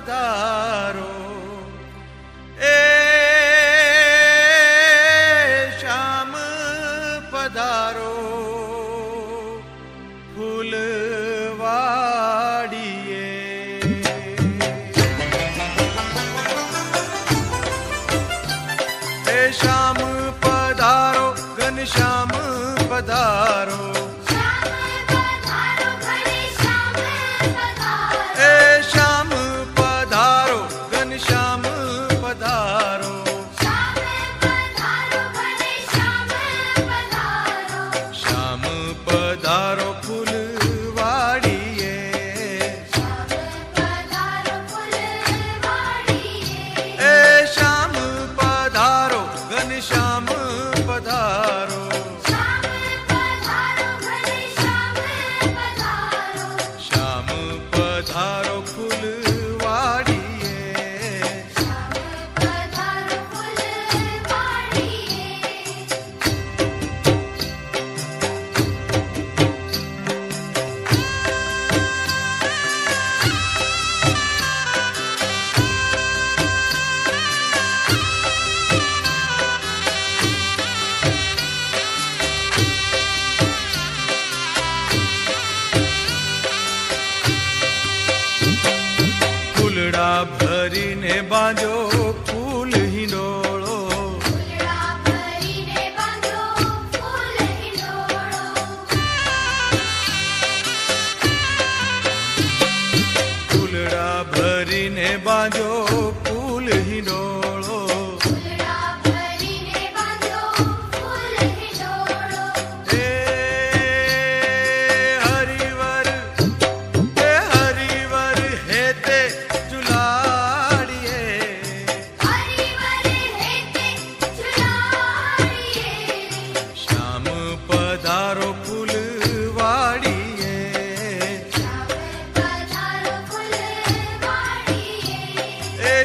पधारो ए श्याम पधारो फूलवाड़िए ए श्याम पधारो घनश्याम पधारो भरीने बांधो फूल हिंडोळो फूलड़ा भरीने बांधो फूल हिंडोळो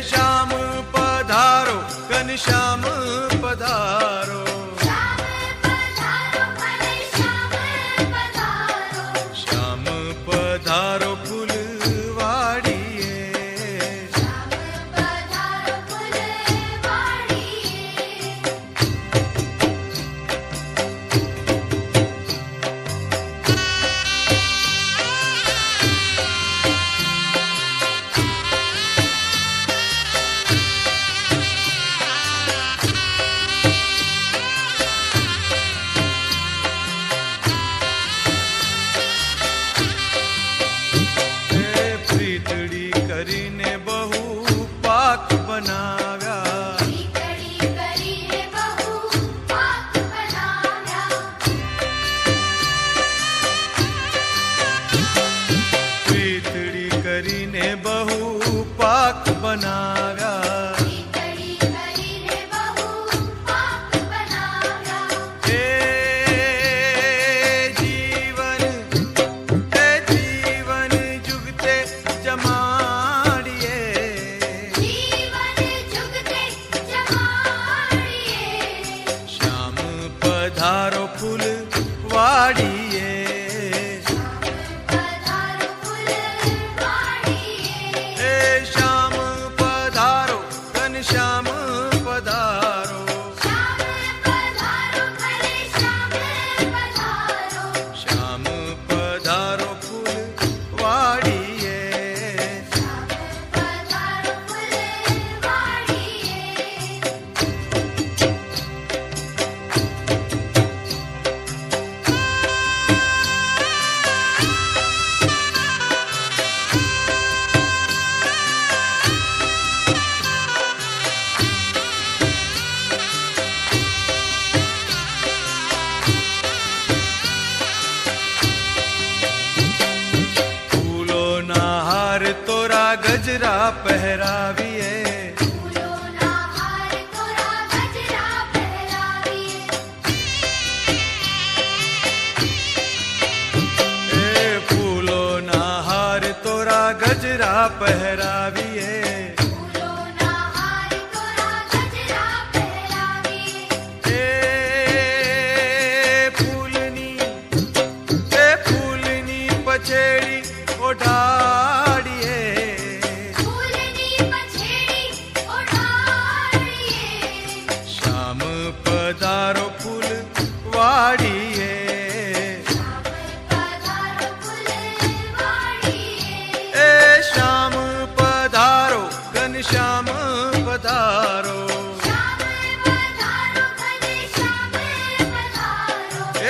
श्याम पधारो घनश्याम पधारो श्याम पधारो फूलवाड़िए કરીને બહુ પાક બનાવ્યા પીતળી કરીને બહુ પાક બનાવ્યા पधारो फूलवाड़िए ए श्याम पधारो घनश्याम पधारो श्याम पधारो फूलवाड़िए तोरा गजरा पहराविए फूलो ना हार तोरा गजरा पहराविए फूलनी पछेड़ी ओढ़ाड़िए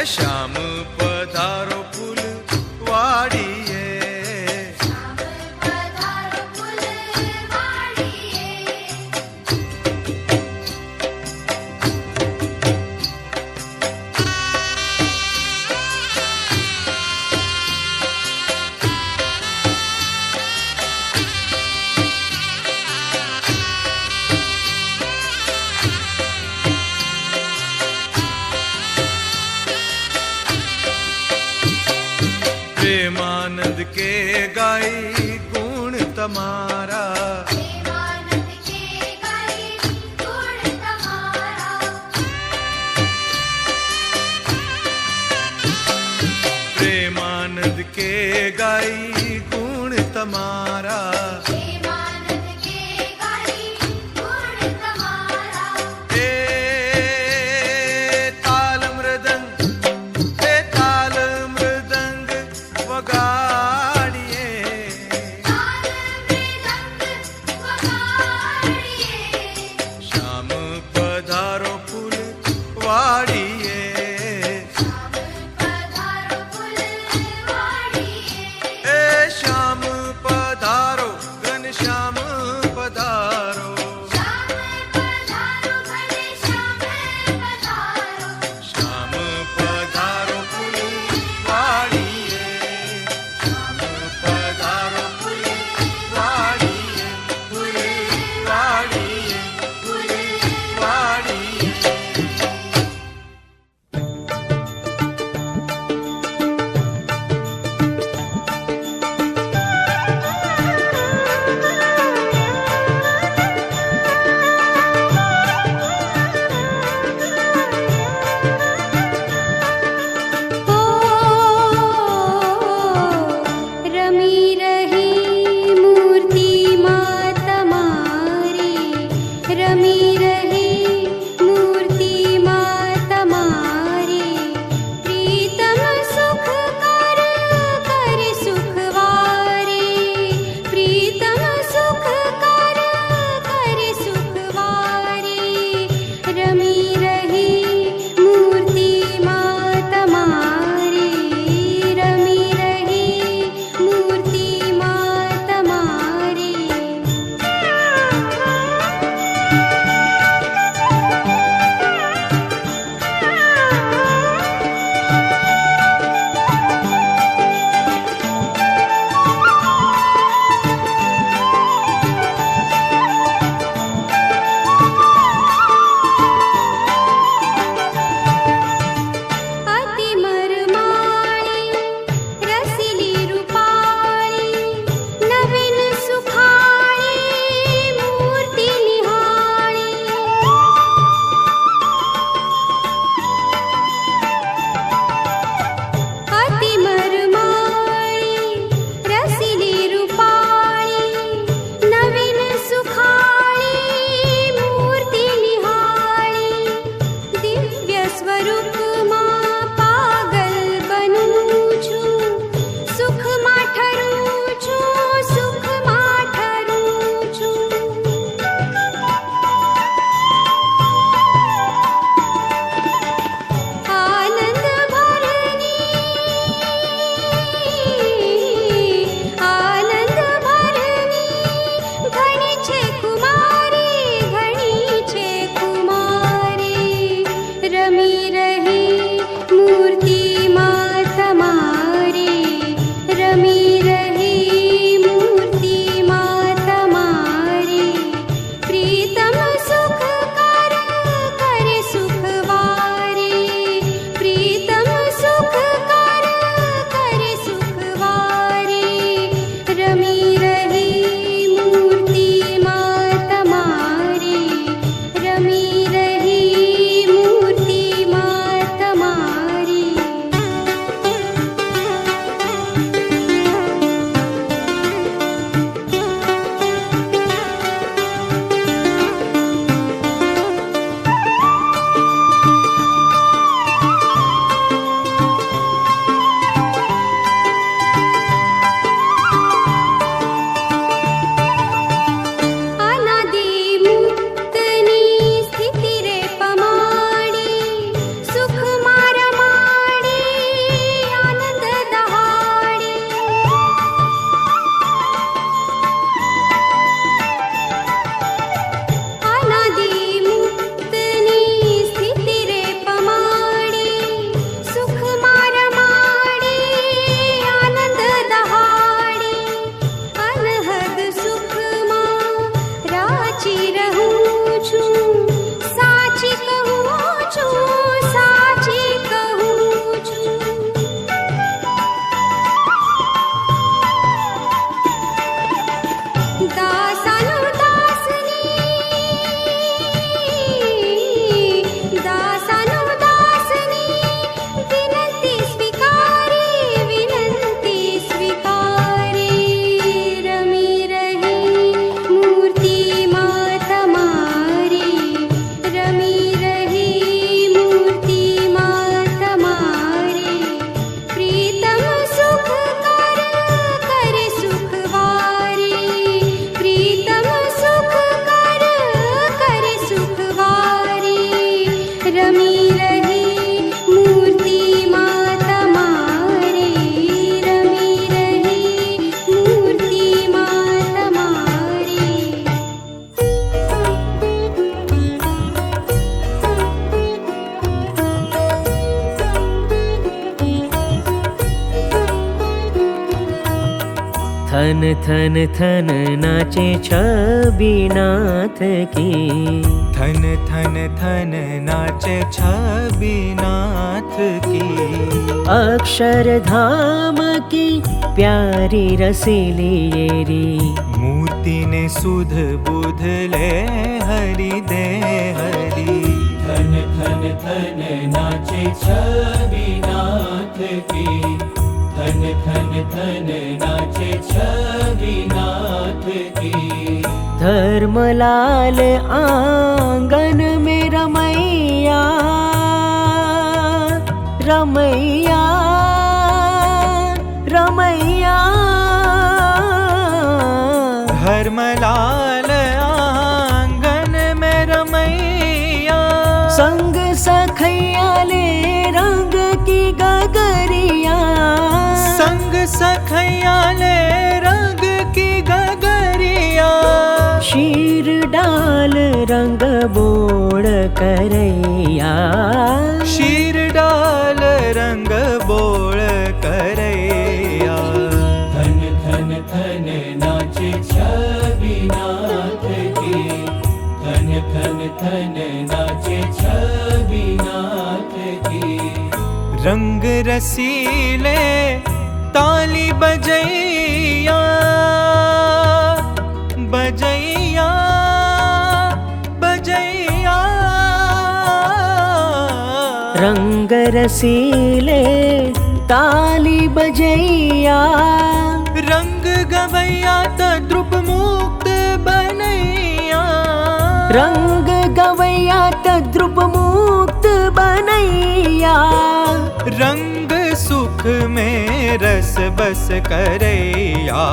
श्याम पधारो फूल वाड़िए, श्याम पधारो फुलवाड़िए। प्रेमानंद के गाई गुण तमारा, प्रेमानंद के गाई गुण तुम्हारा। प्रेमानंद के गाई गुण तमारा। प्रेमानंद के गाई गुण तुम्हारा। हे ताल मृदंग, हे ताल मृदंग वगाड़िए, थन थन थन नाचे छबीनाथ की। थन थन थन नाचे छबीनाथ की। अक्षरधाम की प्यारी रसीली येरी। मूर्ति ने सुध बुध ले हरि दे हरि। थन थन थन नाचे छबीनाथ की। थन थन थन नाचे छबीनाथ की। धर्मलाल आंगन में रमैया रमैया रमैया। धर्मलाल आंगन में रमैया। संग सखैया ले रंग की गगरिया। संग सखैया ले रंग की गगरिया। शीर डाल रंग बोड़ करैया। शीर डाल रंग बोल करैया। थन थन थन नाचे छबीनाथ की। थन थन थन नाचे छबीनाथ की। रंग रसीले ताली बजैया बजैया बजैया। रंग रसीले ताली बजैया। रंग गवैया तद्रुप मुक्त बनैया। रंग गवैया तद्रुप मुक्त बनैया। रंग सुख में रस बस करैया।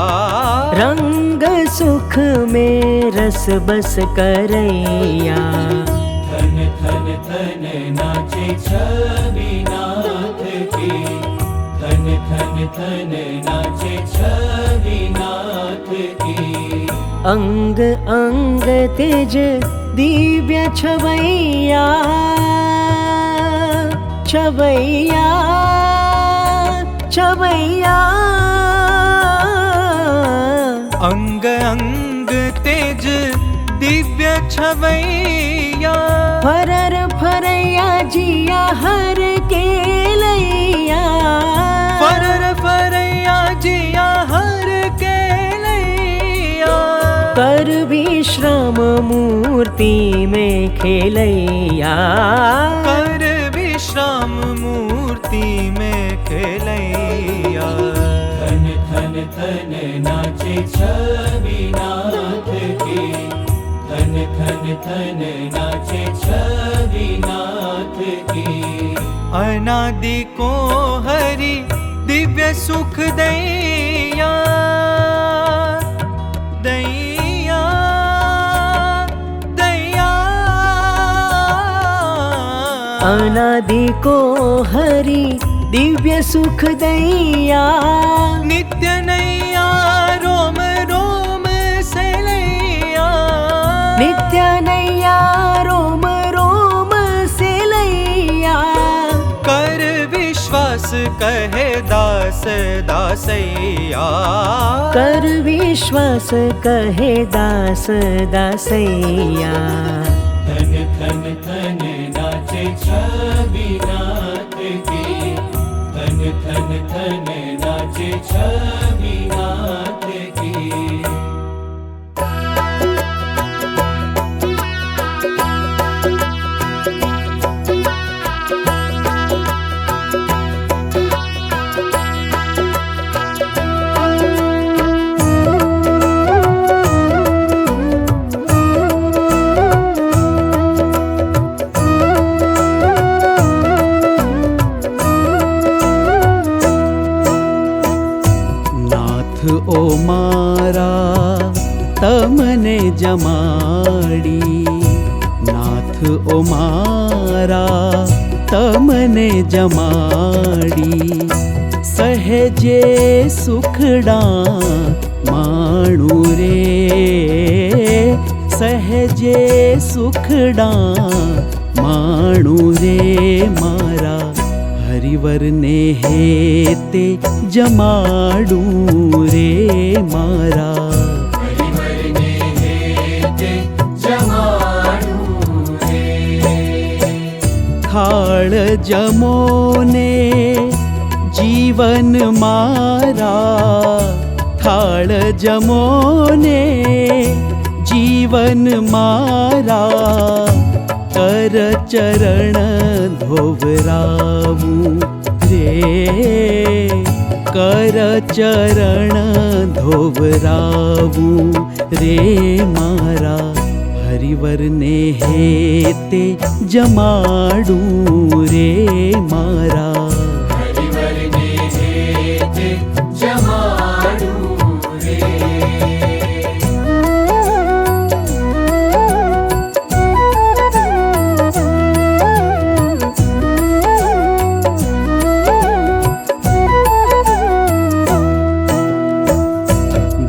रंग सुख में रस बस करैया। थन थन थन नाचे छबीनाथ की। थन थन थन नाचे छबीनाथ की। अंग अंग तेज दिव्य छवैया छवैया छवैया। अंग अंग तेज दिव्य छवैया। फरर फरैया जिया हर के लैया। फरर फरैया जिया हर के लैया। कर विश्राम मूर्ति में खेलैया। कर विश्राम मूर्ति में खेलैया। थन थन थन नाचे छबीनाथ की। थन थन थन नाचे छबीनाथ की। अनादि को हरि दिव्य सुख दैया दैया दैया। अनादि को हरि दिव्य सुख दैया। नित्य नैया रोम रोम से लैया। नित्य नैया रोम रोम से लैया। कर विश्वास कहे दास दासैया। कर विश्वास कहे दास दासैया। थन थन थन नाचे छबीनाथ की। थन थन थन नाचे छबीनाथ की। ओ मारा तमने जमाड़ी। नाथ ओ मारा तमने जमाड़ी। सहजे सुखड़ा माणू रे। सहजे सुखड़ा माणू रे मारा હરિવરને હેતે જમાડું રે મારા. થાળ જમોને જીવન મારા, થાળ જમોને જીવન મારા, કર ચરણ ધોવરાવું રે, કર ચરણ ધોવરાવું રે મારા. હરિવરને હેતે જમાડું રે મારા.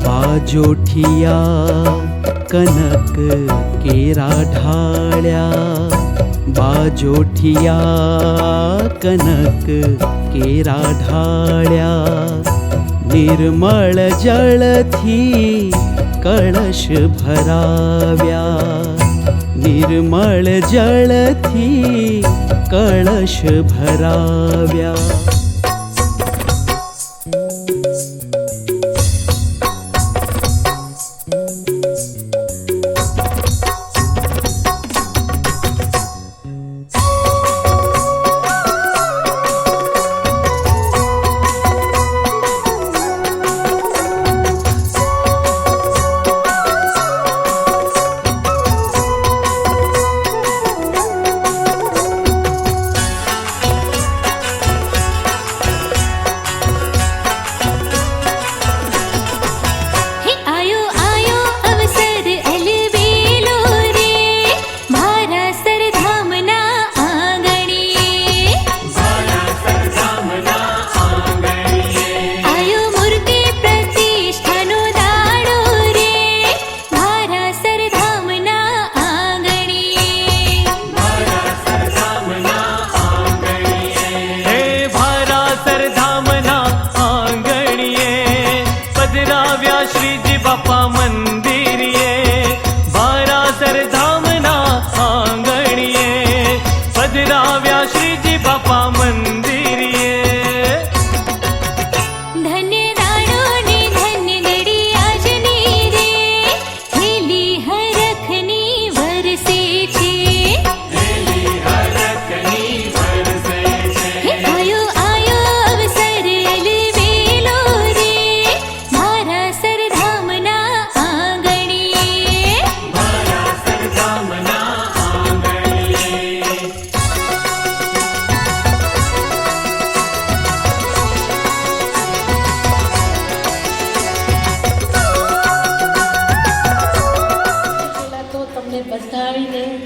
બાજોઠિયા કનક કેરા ઢાળ્યા, બાજોઠિયા કનક કેરા ઢાળ્યા, નિર્મળ જળથી કળશ ભરાવ્યા, નિર્મળ જળથી કળશ ભરાવ્યા.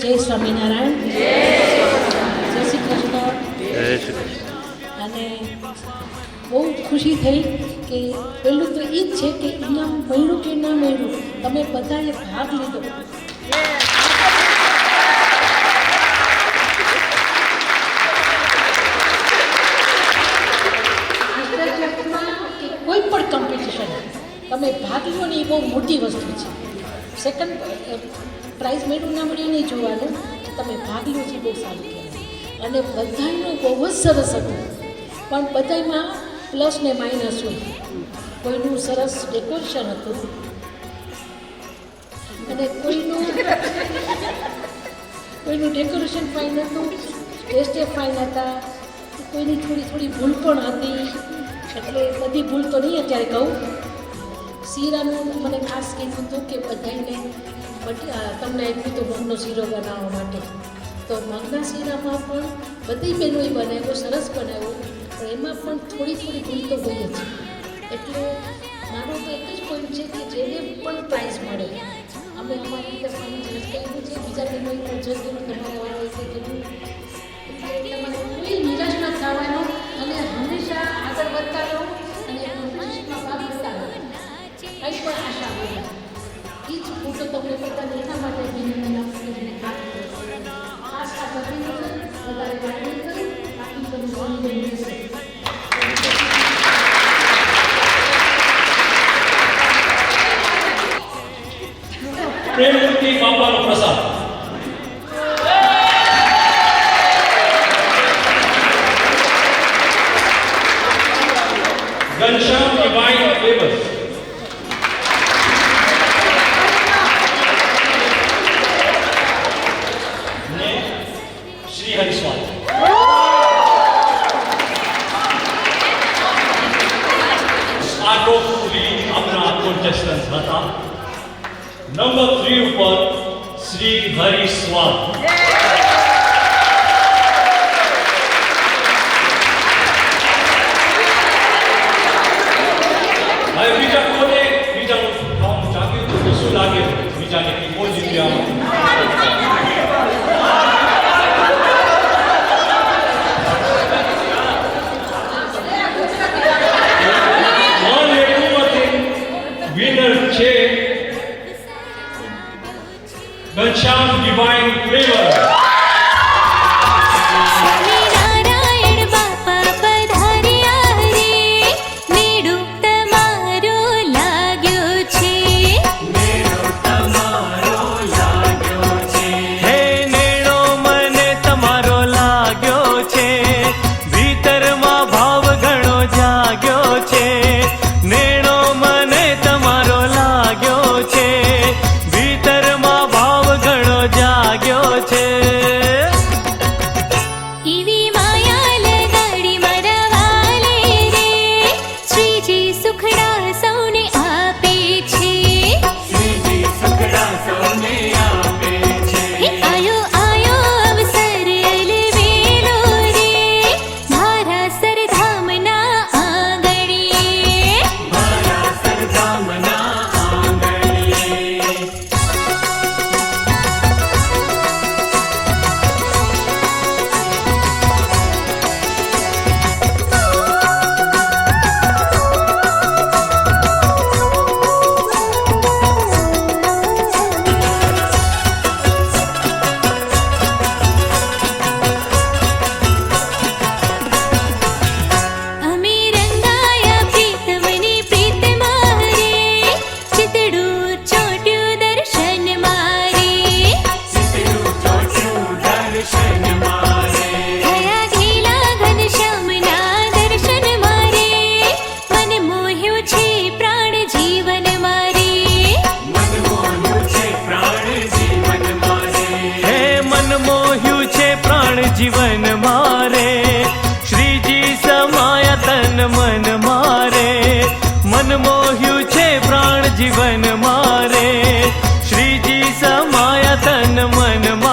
જય સ્વામિનારાયણ, જય શ્રી કૃષ્ણ. અને બહુ ખુશી થઈ કે પહેલું તો એ જ છે કે ઇનામ મળ્યું કે ના મળ્યું, તમે બધાએ ભાગ લીધો. કોઈ પણ કોમ્પિટિશન તમે ભાગ લો ને એ બહુ મોટી વસ્તુ છે. સેકન્ડ પ્રાઇઝ મળ્યું ના મળ્યું નહીં જોવાનું, તમે ભાગ લો છે બહુ સારું કહેવાય. અને બધાનું બહુ જ સરસ હતું, પણ બધામાં પ્લસ ને માઇનસ હોય. કોઈનું સરસ ડેકોરેશન હતું અને કોઈનું ડેકોરેશન ફાઇન હતું, ટેસ્ટે ફાઇન હતા, કોઈની થોડી ભૂલ પણ હતી. એટલે બધી ભૂલ તો નહીં અત્યારે કહું. શીરાનું મને ખાસ કીધું હતું કે બધાને તમને આપ્યું તો મગનો શીરો બનાવવા માટે. તો મગના શીરામાં પણ બધી બહેનોએ બનાવ્યો, સરસ બનાવ્યો, પણ એમાં પણ થોડી ભૂલ તો હોય જ. એટલે મારો તો એક જ પોઈન્ટ છે કે જેને પણ પ્રાઇઝ મળે, અમે અમારી રીતે જજ કર્યું છે, બીજા બહેનોએ પણ જજ કર્યું, તમારા વાળા રીતે કર્યું. એટલે મને કોઈ નિરાશ ન થવાનો અને હંમેશા આગળ વધતા રહો અને કોમ્પિટિશનમાં ભાગ લેતા રહો. કંઈ પણ આશા હોય એ જ હું તો તમને બધાને એના માટે વિનંતી આપું કે ખાસ આ બધી વધારે બાકી બધું પ્રેમમૂર્તિ બાપાનો પ્રસાદ. Ghanshyam divine flavours. ને શ્રી હરિસ્વામી. આટો પૂરી આપણા કોન્ટેસ્ટન્ટ હતા. નંબર 3 ઉપર શ્રી હરિસ્વામી. હવે બીજા કોને બીજાનું ખાવાનું ચાખ્યું તો શું લાગે બીજાને કે કોણ જીત્યા? વિનર છે ઘનશ્યામ ડિવાઇન ફ્લેવર. સ્વામિનારાયણ બાપા પધાર્યા રે, મેળો તમારો લાગ્યો છે. હે નેણો મને તમારો લાગ્યો છે, ભીતરમાં ભાવ ઘણો જાગ્યો છે. નેણો મને તમારો લાગ્યો છે, ભીતરમાં ભાવ ઘણો જાગ્યો છે. એવી માયા લગાડી મારા વાલે રે, શ્રીજી સુખડા સૌને આપે છે. હે આયો આયો અવસર અલવેલો રે, મારા સરધામના આંગણે. અમે રંગાયા પ્રીતમની પ્રીતમાં રે, ચિતડું ચોટ્યું દર્શન મારે. થયા ઘેલા ઘનશ્યામના દર્શન મારે, મન મોહ્યું છે પ્રાણ જીવન મારે. હે મન મોહ્યું છે પ્રાણ જીવન મારે, શ્રીજી સમાયા તન મન મારે. મન મોહ્યું છે પ્રાણ જીવન મારે, શ્રીજી સમાયા તન મન મારે.